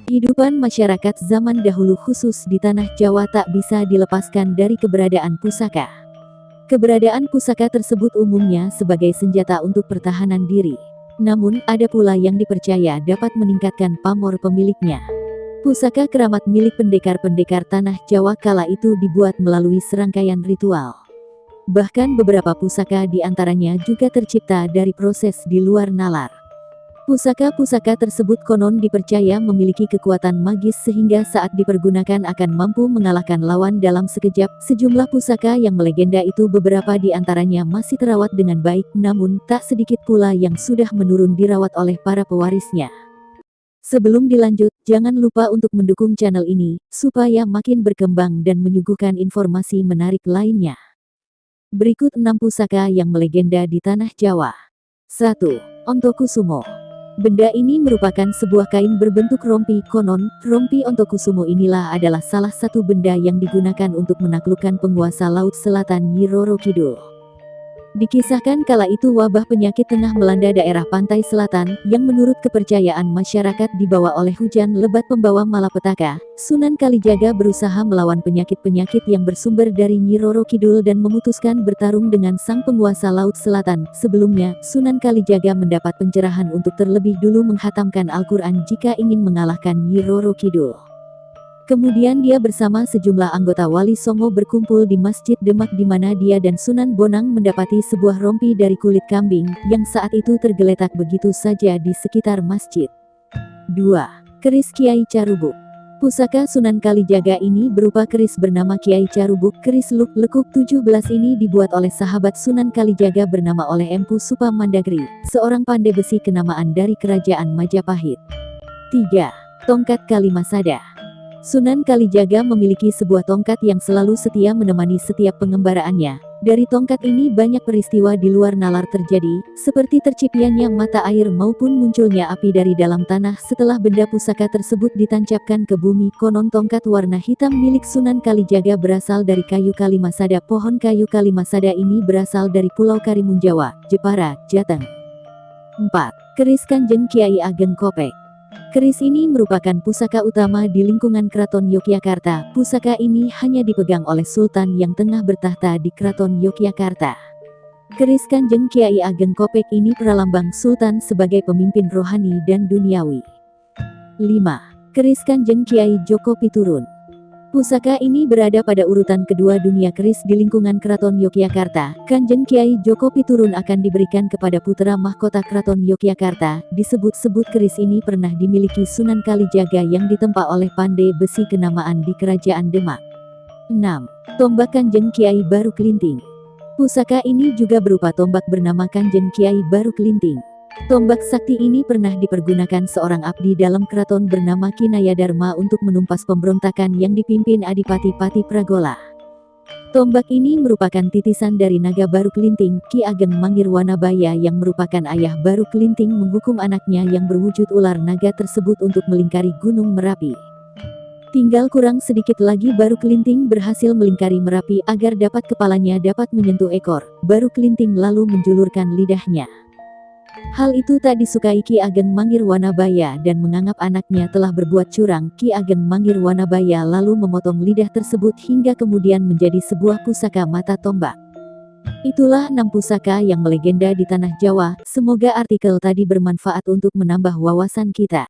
Kehidupan masyarakat zaman dahulu khusus di tanah Jawa tak bisa dilepaskan dari keberadaan pusaka. Keberadaan pusaka tersebut umumnya sebagai senjata untuk pertahanan diri. Namun, ada pula yang dipercaya dapat meningkatkan pamor pemiliknya. Pusaka keramat milik pendekar-pendekar tanah Jawa kala itu dibuat melalui serangkaian ritual. Bahkan beberapa pusaka di antaranya juga tercipta dari proses di luar nalar. Pusaka-pusaka tersebut konon dipercaya memiliki kekuatan magis sehingga saat dipergunakan akan mampu mengalahkan lawan dalam sekejap. Sejumlah pusaka yang melegenda itu beberapa di antaranya masih terawat dengan baik, namun tak sedikit pula yang sudah menurun dirawat oleh para pewarisnya. Sebelum dilanjut, jangan lupa untuk mendukung channel ini, supaya makin berkembang dan menyuguhkan informasi menarik lainnya. Berikut 6 pusaka yang melegenda di tanah Jawa. 1. Ontokusumo. Benda ini merupakan sebuah kain berbentuk rompi. Konon, rompi Ontokusumo inilah adalah salah satu benda yang digunakan untuk menaklukkan penguasa Laut Selatan Nyi Roro Kidul. Dikisahkan kala itu wabah penyakit tengah melanda daerah pantai selatan, yang menurut kepercayaan masyarakat dibawa oleh hujan lebat pembawa malapetaka. Sunan Kalijaga berusaha melawan penyakit-penyakit yang bersumber dari Nyi Roro Kidul dan memutuskan bertarung dengan sang penguasa Laut Selatan. Sebelumnya, Sunan Kalijaga mendapat pencerahan untuk terlebih dulu menghatamkan Al-Quran jika ingin mengalahkan Nyi Roro Kidul. Kemudian dia bersama sejumlah anggota Wali Songo berkumpul di Masjid Demak di mana dia dan Sunan Bonang mendapati sebuah rompi dari kulit kambing, yang saat itu tergeletak begitu saja di sekitar masjid. 2. Keris Kiai Carubuk. Pusaka Sunan Kalijaga ini berupa keris bernama Kiai Carubuk. Keris lekuk 17 ini dibuat oleh sahabat Sunan Kalijaga bernama oleh Empu Supamandagri, seorang pandai besi kenamaan dari kerajaan Majapahit. 3. Tongkat Kalimasada. Sunan Kalijaga memiliki sebuah tongkat yang selalu setia menemani setiap pengembaraannya. Dari tongkat ini banyak peristiwa di luar nalar terjadi, seperti tercipiannya mata air maupun munculnya api dari dalam tanah setelah benda pusaka tersebut ditancapkan ke bumi. Konon tongkat warna hitam milik Sunan Kalijaga berasal dari kayu Kalimasada. Pohon kayu Kalimasada ini berasal dari Pulau Karimun Jawa, Jepara, Jateng. 4. Keris Kanjeng Kiai Ageng Kopek. Keris ini merupakan pusaka utama di lingkungan Keraton Yogyakarta. Pusaka ini hanya dipegang oleh Sultan yang tengah bertahta di Keraton Yogyakarta. Keris Kanjeng Kiai Ageng Kopek ini pralambang Sultan sebagai pemimpin rohani dan duniawi. 5. Keris Kanjeng Kiai Joko Piturun. Pusaka ini berada pada urutan kedua dunia keris di lingkungan Keraton Yogyakarta. Kanjeng Kiai Joko Piturun akan diberikan kepada putra mahkota Keraton Yogyakarta. Disebut-sebut keris ini pernah dimiliki Sunan Kalijaga yang ditempa oleh pandai besi kenamaan di Kerajaan Demak. 6. Tombak Kanjeng Kiai Baru Klinting. Pusaka ini juga berupa tombak bernama Kanjeng Kiai Baru Klinting. Tombak sakti ini pernah dipergunakan seorang abdi dalam keraton bernama Kinayadharma untuk menumpas pemberontakan yang dipimpin Adipati Pati Pragola. Tombak ini merupakan titisan dari naga Baru Klinting. Ki Ageng Mangir Wanabaya yang merupakan ayah Baru Klinting menghukum anaknya yang berwujud ular naga tersebut untuk melingkari Gunung Merapi. Tinggal kurang sedikit lagi Baru Klinting berhasil melingkari Merapi agar dapat kepalanya dapat menyentuh ekor. Baru Klinting lalu menjulurkan lidahnya. Hal itu tak disukai Ki Ageng Mangir Wanabaya dan menganggap anaknya telah berbuat curang. Ki Ageng Mangir Wanabaya lalu memotong lidah tersebut hingga kemudian menjadi sebuah pusaka mata tombak. Itulah 6 pusaka yang melegenda di tanah Jawa. Semoga artikel tadi bermanfaat untuk menambah wawasan kita.